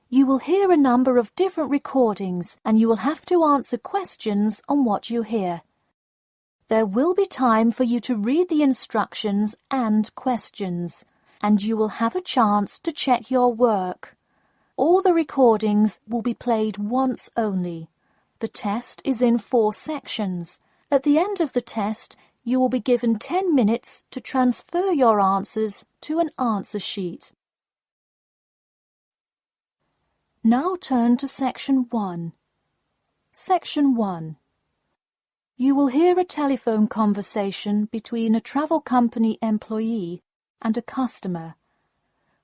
You will hear a number of different recordings and you will have to answer questions on what you hear. There will be time for you to read the instructions and questions, and you will have a chance to check your work. All the recordings will be played once only. The test is in 4 sections. At the end of the test, you will be given 10 minutes to transfer your answers to an answer sheet. Now turn to Section 1. Section 1. You will hear a telephone conversation between a travel company employee and a customer.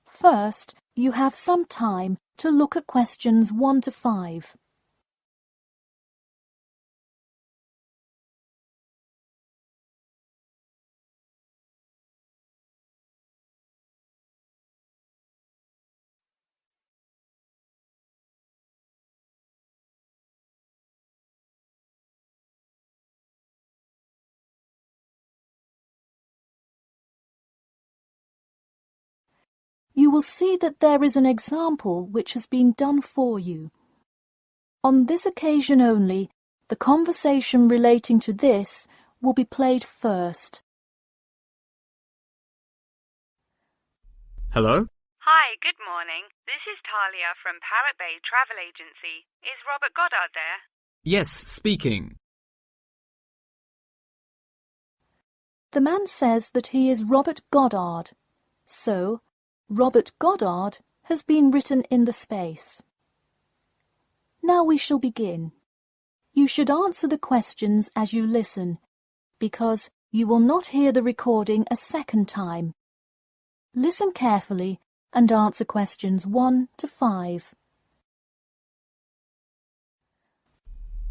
First, you have some time to look at questions 1 to 5. You will see that there is an example which has been done for you. On this occasion only, the conversation relating to this will be played first. Hello? Hi, good morning. This is Talia from Parrot Bay Travel Agency. Is Robert Goddard there? Yes, speaking. The man says that he is Robert Goddard. So, Robert Goddard has been written in the space. Now we shall begin. You should answer the questions as you listen, because you will not hear the recording a second time. Listen carefully and answer questions 1 to 5.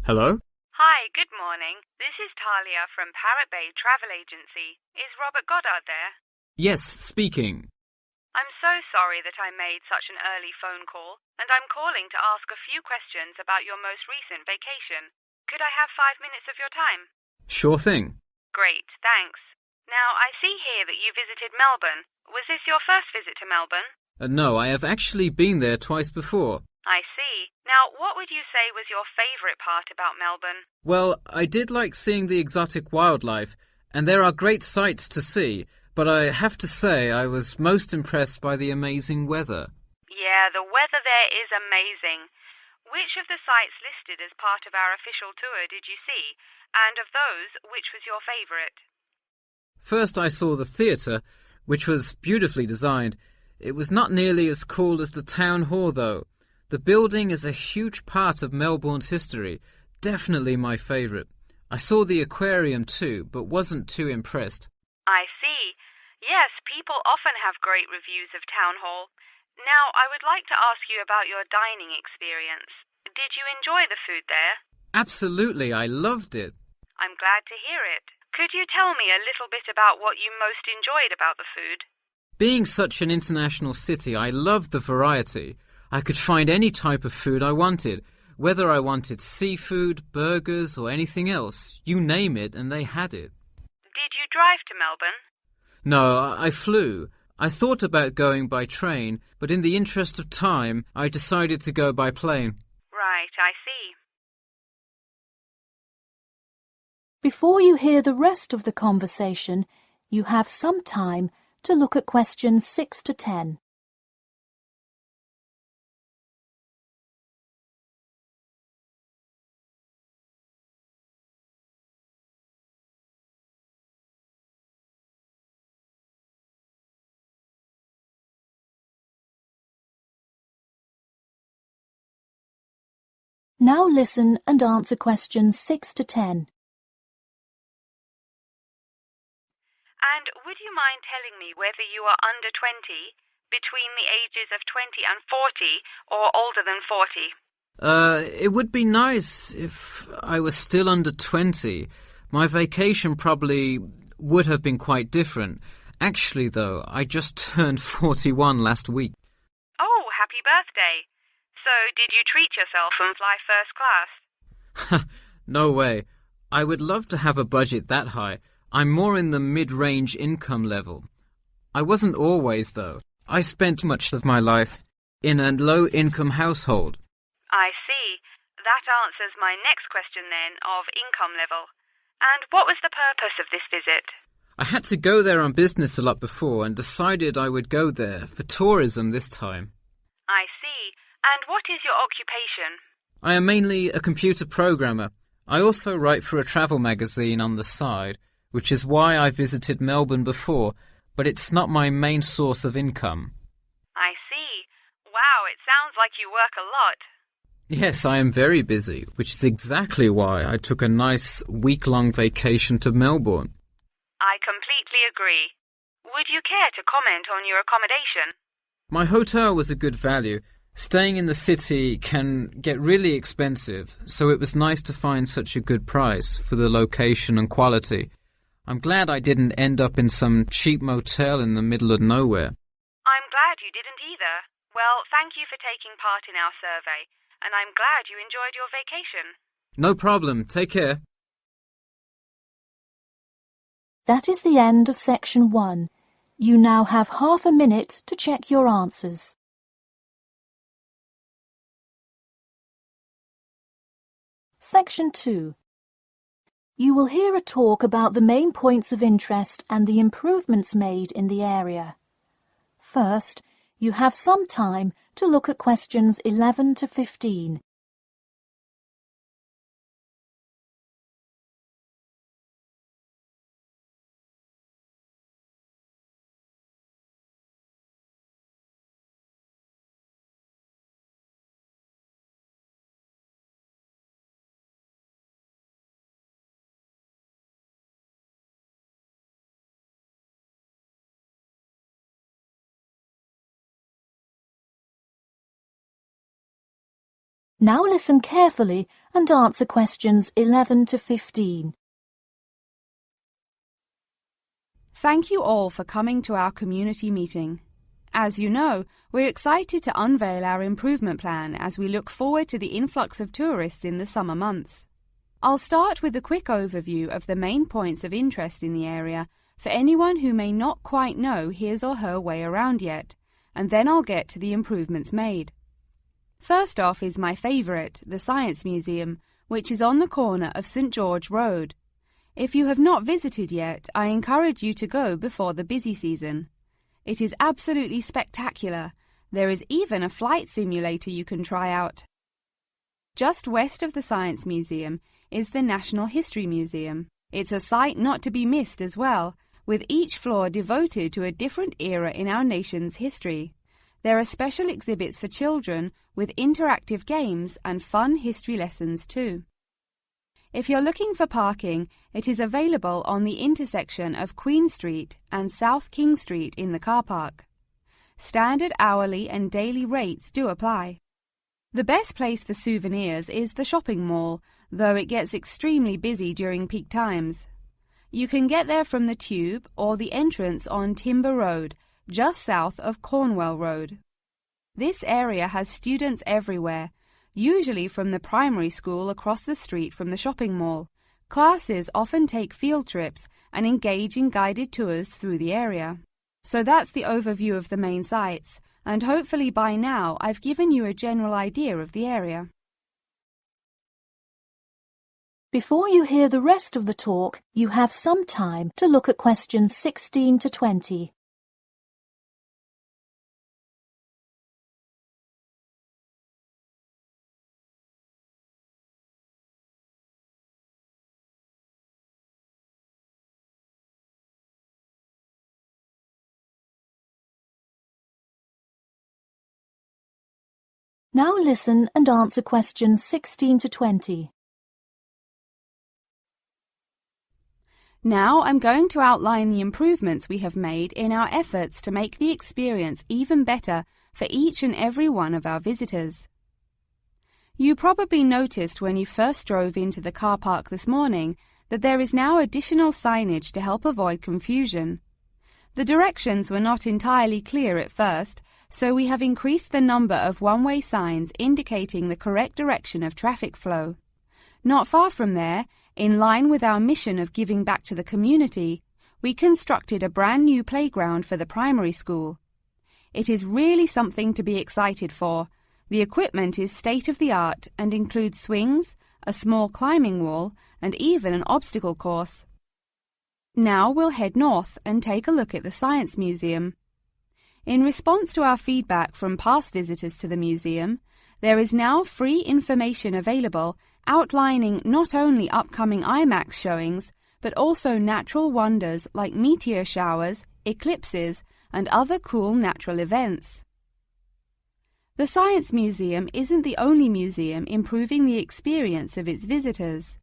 Hello? Hi, good morning. This is Talia from Parrot Bay Travel Agency. Is Robert Goddard there? Yes, speaking. I'm so sorry that I made such an early phone call, and I'm calling to ask a few questions about your most recent vacation. Could I have 5 minutes of your time? Sure thing. Great, thanks. Now, I see here that you visited Melbourne. Was this your first visit to Melbourne? No, I have actually been there twice before. I see. Now, what would you say was your favourite part about Melbourne? Well, I did like seeing the exotic wildlife, and there are great sights to see, but I have to say I was most impressed by the amazing weather. Yeah, the weather there is amazing. Which of the sites listed as part of our official tour did you see? And of those, which was your favourite? First I saw the theatre, which was beautifully designed. It was not nearly as cool as the town hall, though. The building is a huge part of Melbourne's history, definitely my favourite. I saw the aquarium too, but wasn't too impressed. I see. Yes, people often have great reviews of Town Hall. Now, I would like to ask you about your dining experience. Did you enjoy the food there? Absolutely, I loved it. I'm glad to hear it. Could you tell me a little bit about what you most enjoyed about the food? Being such an international city, I loved the variety. I could find any type of food I wanted, whether I wanted seafood, burgers, or anything else. You name it, and they had it. Did you drive to Melbourne? No, I flew. I thought about going by train, but in the interest of time, I decided to go by plane. Right, I see. Before you hear the rest of the conversation, you have some time to look at questions 6 to 10. Now listen and answer questions 6 to 10. And would you mind telling me whether you are under 20, between the ages of 20 and 40, or older than 40? It would be nice if I was still under 20. My vacation probably would have been quite different. Actually, though, I just turned 41 last week. Oh, happy birthday. So, did you treat yourself and fly first class? No way. I would love to have a budget that high. I'm more in the mid-range income level. I wasn't always, though. I spent much of my life in a low-income household. I see. That answers my next question then, of income level. And what was the purpose of this visit? I had to go there on business a lot before and decided I would go there for tourism this time. I see. And what is your occupation? I am mainly a computer programmer. I also write for a travel magazine on the side, which is why I visited Melbourne before, but it's not my main source of income. I see. Wow, it sounds like you work a lot. Yes, I am very busy, which is exactly why I took a nice week-long vacation to Melbourne. I completely agree. Would you care to comment on your accommodation? My hotel was a good value. Staying in the city can get really expensive, so it was nice to find such a good price for the location and quality. I'm glad I didn't end up in some cheap motel in the middle of nowhere. I'm glad you didn't either. Well, thank you for taking part in our survey, and I'm glad you enjoyed your vacation. No problem. Take care. That is the end of section 1. You now have half a minute to check your answers. Section 2. You will hear a talk about the main points of interest and the improvements made in the area. First, you have some time to look at questions 11 to 15. Now listen carefully and answer questions 11 to 15. Thank you all for coming to our community meeting. As you know, we're excited to unveil our improvement plan as we look forward to the influx of tourists in the summer months. I'll start with a quick overview of the main points of interest in the area for anyone who may not quite know his or her way around yet, and then I'll get to the improvements made. First off is my favourite, the Science Museum, which is on the corner of St George Road. If you have not visited yet, I encourage you to go before the busy season. It is absolutely spectacular. There is even a flight simulator you can try out. Just west of the Science Museum is the National History Museum. It's a sight not to be missed as well, with each floor devoted to a different era in our nation's history. There are special exhibits for children with interactive games and fun history lessons too. If you're looking for parking, it is available on the intersection of Queen Street and South King Street in the car park. Standard hourly and daily rates do apply. The best place for souvenirs is the shopping mall, though it gets extremely busy during peak times. You can get there from the Tube or the entrance on Timber Road, just south of Cornwell Road. This area has students everywhere, usually from the primary school across the street from the shopping mall. Classes often take field trips and engage in guided tours through the area. So that's the overview of the main sites, and hopefully by now I've given you a general idea of the area. Before you hear the rest of the talk, you have some time to look at questions 16 to 20. Now listen and answer questions 16 to 20. Now I'm going to outline the improvements we have made in our efforts to make the experience even better for each and every one of our visitors. You probably noticed when you first drove into the car park this morning that there is now additional signage to help avoid confusion. The directions were not entirely clear at first, so we have increased the number of one-way signs indicating the correct direction of traffic flow. Not far from there, in line with our mission of giving back to the community, we constructed a brand new playground for the primary school. It is really something to be excited for. The equipment is state-of-the-art and includes swings, a small climbing wall, and even an obstacle course. Now we'll head north and take a look at the Science Museum. In response to our feedback from past visitors to the museum, there is now free information available outlining not only upcoming IMAX showings, but also natural wonders like meteor showers, eclipses, and other cool natural events. The Science Museum isn't the only museum improving the experience of its visitors.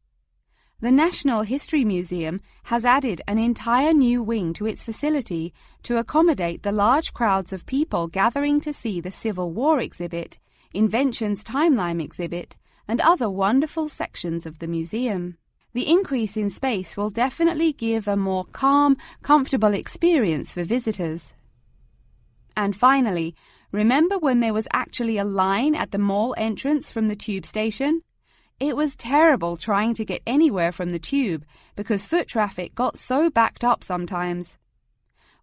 The National History Museum has added an entire new wing to its facility to accommodate the large crowds of people gathering to see the Civil War exhibit, Inventions Timeline exhibit, and other wonderful sections of the museum. The increase in space will definitely give a more calm, comfortable experience for visitors. And finally, remember when there was actually a line at the mall entrance from the tube station? It was terrible trying to get anywhere from the tube because foot traffic got so backed up sometimes.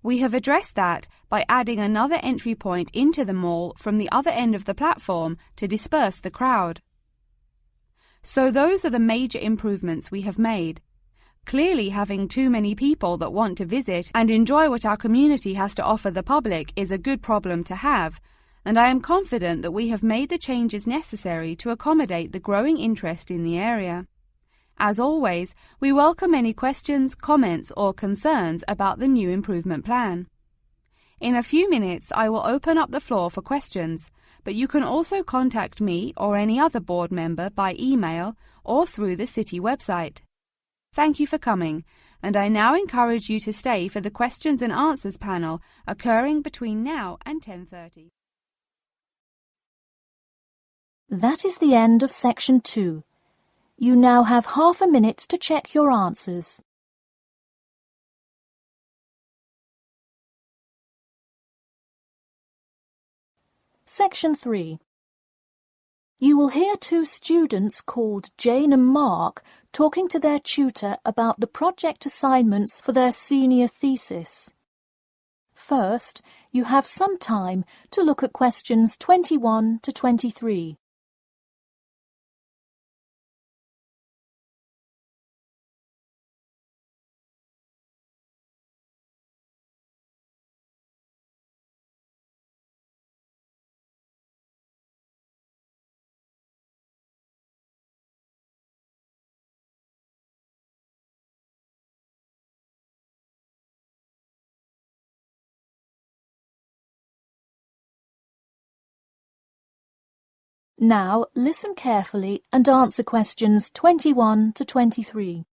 We have addressed that by adding another entry point into the mall from the other end of the platform to disperse the crowd. So those are the major improvements we have made. Clearly, having too many people that want to visit and enjoy what our community has to offer the public is a good problem to have, and I am confident that we have made the changes necessary to accommodate the growing interest in the area. As always, we welcome any questions, comments, or concerns about the new improvement plan. In a few minutes, I will open up the floor for questions, but you can also contact me or any other board member by email or through the city website. Thank you for coming, and I now encourage you to stay for the questions and answers panel occurring between now and 10:30. That is the end of section 2. You now have half a minute to check your answers. Section 3. You will hear two students called Jane and Mark talking to their tutor about the project assignments for their senior thesis. First, you have some time to look at questions 21 to 23. Now listen carefully and answer questions 21 to 23.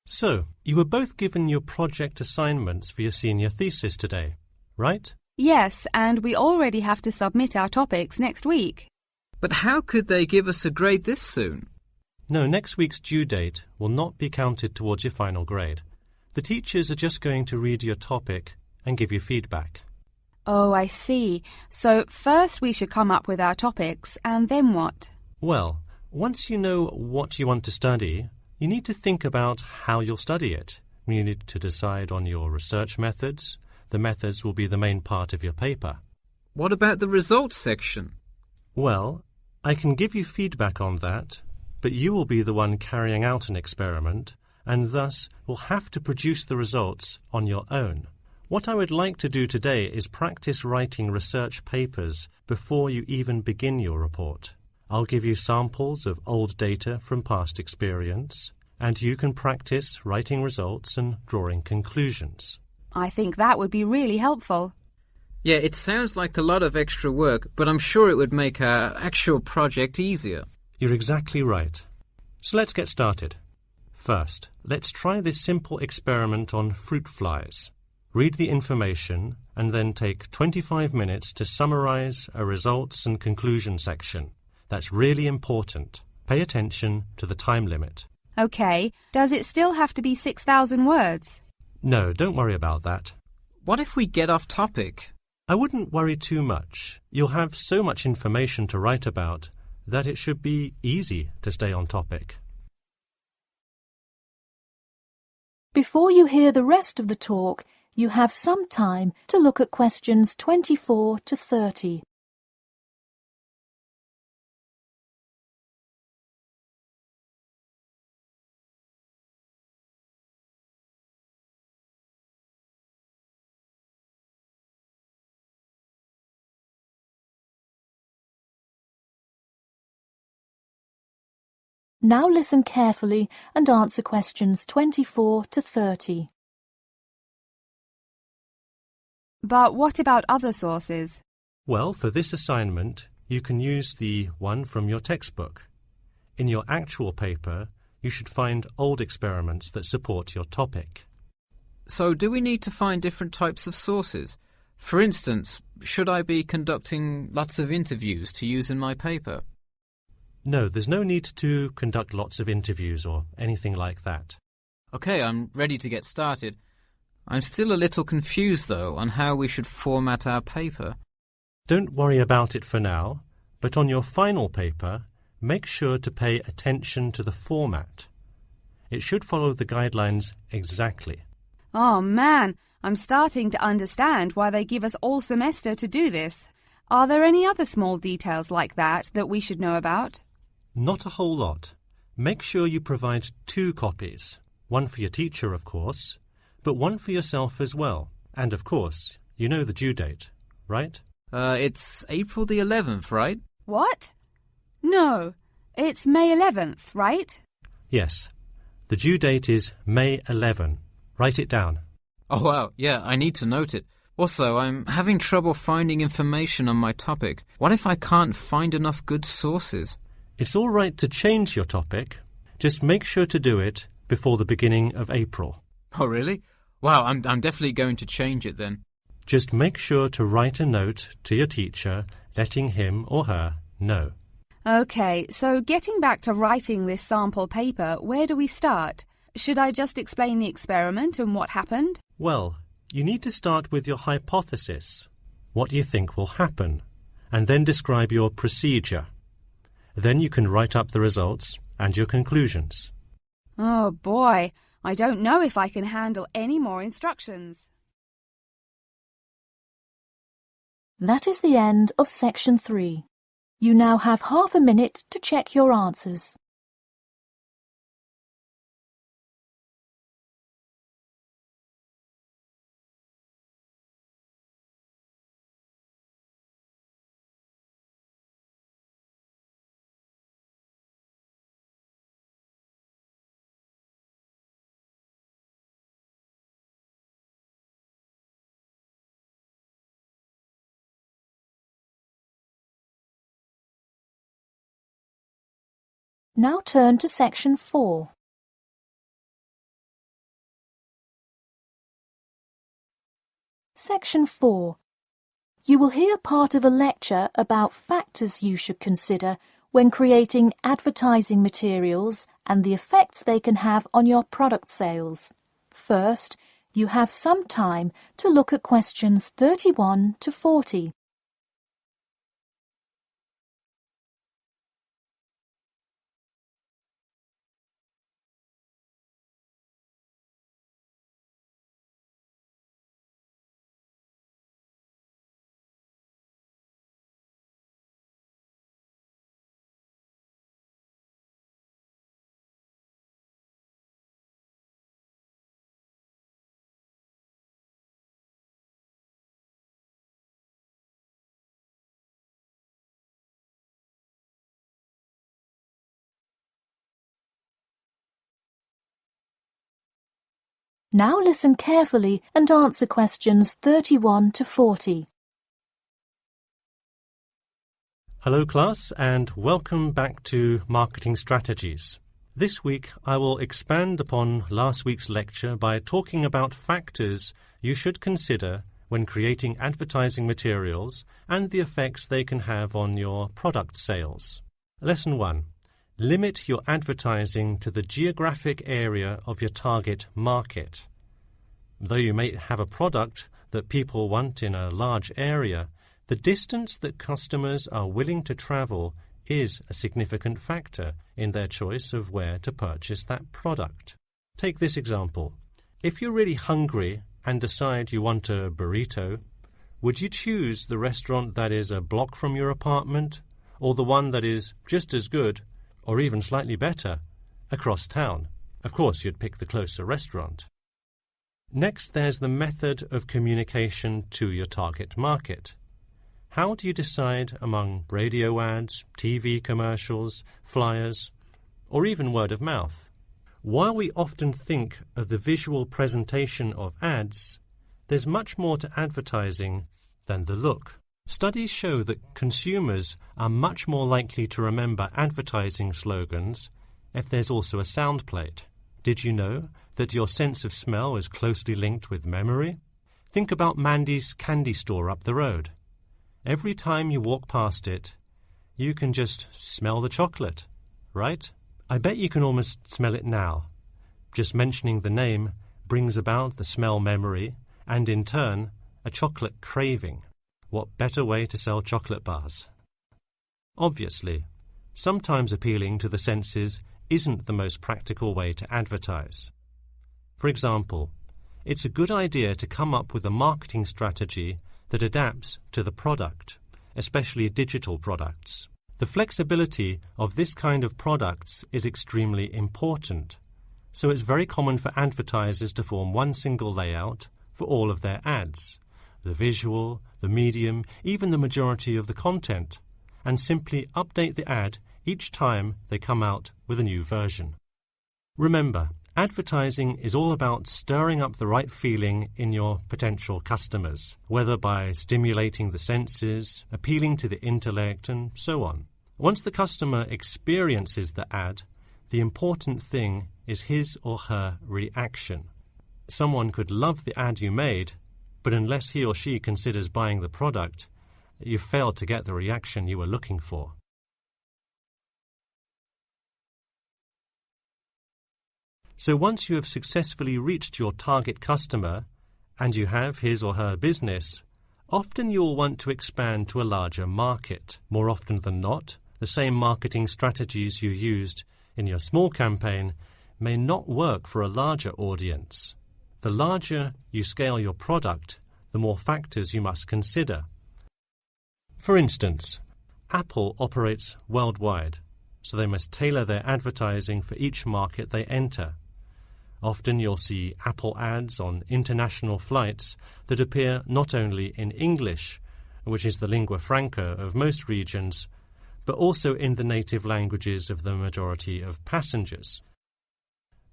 So, you were both given your project assignments for your senior thesis today, right? Yes, and we already have to submit our topics next week. But how could they give us a grade this soon? No, next week's due date will not be counted towards your final grade. The teachers are just going to read your topic and give you feedback. Oh, I see. So first we should come up with our topics, and then what? Well, once you know what you want to study, you need to think about how you'll study it. You need to decide on your research methods. The methods will be the main part of your paper. What about the results section? Well, I can give you feedback on that, but you will be the one carrying out an experiment, and thus will have to produce the results on your own. What I would like to do today is practice writing research papers before you even begin your report. I'll give you samples of old data from past experience, and you can practice writing results and drawing conclusions. I think that would be really helpful. Yeah, it sounds like a lot of extra work, but I'm sure it would make our actual project easier. You're exactly right. So let's get started. First, let's try this simple experiment on fruit flies. Read the information and then take 25 minutes to summarize a results and conclusion section. That's really important. Pay attention to the time limit. Okay, does it still have to be 6,000 words? No, don't worry about that. What if we get off topic? I wouldn't worry too much. You'll have so much information to write about that it should be easy to stay on topic. Before you hear the rest of the talk, You have some time to look at questions 24 to 30. Now listen carefully and answer questions 24 to 30. But what about other sources? Well, for this assignment, you can use the one from your textbook. In your actual paper, you should find old experiments that support your topic. So do we need to find different types of sources? For instance, should I be conducting lots of interviews to use in my paper? No, there's no need to conduct lots of interviews or anything like that. OK, I'm ready to get started. I'm still a little confused, though, on how we should format our paper. Don't worry about it for now, but on your final paper, make sure to pay attention to the format. It should follow the guidelines exactly. Oh man, I'm starting to understand why they give us all semester to do this. Are there any other small details like that we should know about? Not a whole lot. Make sure you provide 2 copies. One for your teacher, of course, but one for yourself as well. And of course, you know the due date, right? It's April the 11th, right? What? No, it's May 11th, right? Yes. The due date is May 11. Write it down. Oh, wow. Yeah, I need to note it. Also, I'm having trouble finding information on my topic. What if I can't find enough good sources? It's all right to change your topic. Just make sure to do it before the beginning of April. Oh, really? Wow, I'm definitely going to change it then. Just make sure to write a note to your teacher letting him or her know. OK, so getting back to writing this sample paper, where do we start? Should I just explain the experiment and what happened? Well, you need to start with your hypothesis, what you think will happen, and then describe your procedure. Then you can write up the results and your conclusions. Oh boy, I don't know if I can handle any more instructions. That is the end of section 3. You now have half a minute to check your answers. Now turn to section 4. Section 4. You will hear part of a lecture about factors you should consider when creating advertising materials and the effects they can have on your product sales. First, you have some time to look at questions 31 to 40. Now listen carefully and answer questions 31 to 40. Hello class, and welcome back to Marketing Strategies. This week I will expand upon last week's lecture by talking about factors you should consider when creating advertising materials and the effects they can have on your product sales. Lesson 1. Limit your advertising to the geographic area of your target market. Though you may have a product that people want in a large area, the distance that customers are willing to travel is a significant factor in their choice of where to purchase that product. Take this example. If you're really hungry and decide you want a burrito, would you choose the restaurant that is a block from your apartment, or the one that is just as good, or even slightly better, across town? Of course, you'd pick the closer restaurant. Next, there's the method of communication to your target market. How do you decide among radio ads, TV commercials, flyers, or even word of mouth? While we often think of the visual presentation of ads, there's much more to advertising than the look. Studies show that consumers are much more likely to remember advertising slogans if there's also a sound plate. Did you know that your sense of smell is closely linked with memory? Think about Mandy's candy store up the road. Every time you walk past it, you can just smell the chocolate, right? I bet you can almost smell it now. Just mentioning the name brings about the smell memory and, in turn, a chocolate craving. What better way to sell chocolate bars? Obviously, sometimes appealing to the senses isn't the most practical way to advertise. For example, it's a good idea to come up with a marketing strategy that adapts to the product, especially digital products. The flexibility of this kind of products is extremely important, so it's very common for advertisers to form one single layout for all of their ads, the visual, the medium, even the majority of the content, and simply update the ad each time they come out with a new version. Remember, advertising is all about stirring up the right feeling in your potential customers, whether by stimulating the senses, appealing to the intellect, and so on. Once the customer experiences the ad, the important thing is his or her reaction. Someone could love the ad you made, but unless he or she considers buying the product, you failed to get the reaction you were looking for. So once you have successfully reached your target customer, and you have his or her business, often you'll want to expand to a larger market. More often than not, the same marketing strategies you used in your small campaign may not work for a larger audience. The larger you scale your product, the more factors you must consider. For instance, Apple operates worldwide, so they must tailor their advertising for each market they enter. Often you'll see Apple ads on international flights that appear not only in English, which is the lingua franca of most regions, but also in the native languages of the majority of passengers.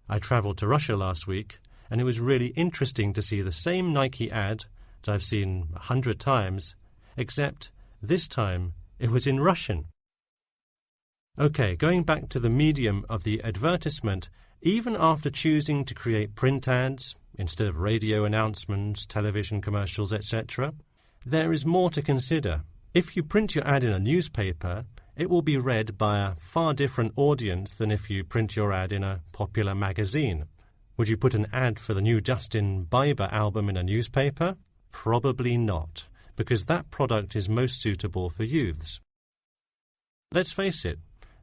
I travelled to Russia last week, and it was really interesting to see the same Nike ad that I've seen 100 times, except this time it was in Russian. Okay, going back to the medium of the advertisement, even after choosing to create print ads instead of radio announcements, television commercials, etc., there is more to consider. If you print your ad in a newspaper, it will be read by a far different audience than if you print your ad in a popular magazine. Would you put an ad for the new Justin Bieber album in a newspaper? Probably not, because that product is most suitable for youths. Let's face it,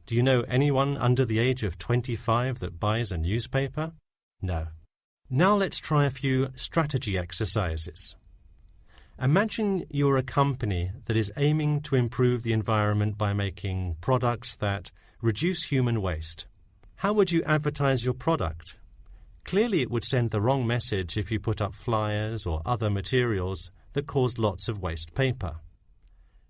do you know anyone under the age of 25 that buys a newspaper? No. Now let's try a few strategy exercises. Imagine you're a company that is aiming to improve the environment by making products that reduce human waste. How would you advertise your product? Clearly it would send the wrong message if you put up flyers or other materials that cause lots of waste paper.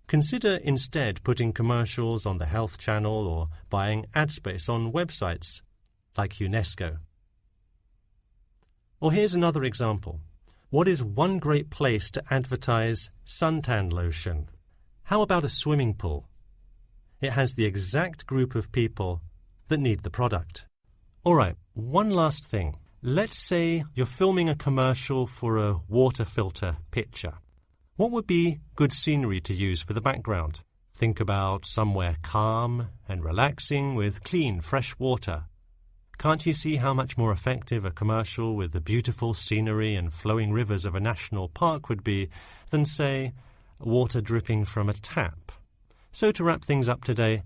Consider instead putting commercials on the Health Channel or buying ad space on websites like UNESCO. Or here's another example. What is one great place to advertise suntan lotion? How about a swimming pool? It has the exact group of people that need the product. All right, one last thing. Let's say you're filming a commercial for a water filter pitcher. What would be good scenery to use for the background? Think about somewhere calm and relaxing with clean, fresh water. Can't you see how much more effective a commercial with the beautiful scenery and flowing rivers of a national park would be than, say, water dripping from a tap? So to wrap things up today,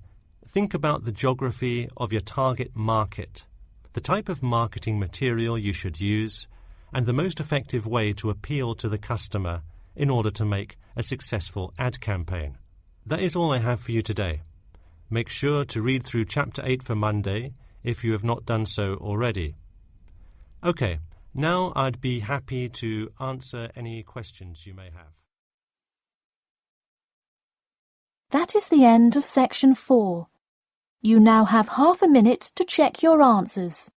think about the geography of your target market, the type of marketing material you should use, and the most effective way to appeal to the customer in order to make a successful ad campaign. That is all I have for you today. Make sure to read through Chapter 8 for Monday if you have not done so already. Okay, now I'd be happy to answer any questions you may have. That is the end of Section 4. You now have half a minute to check your answers.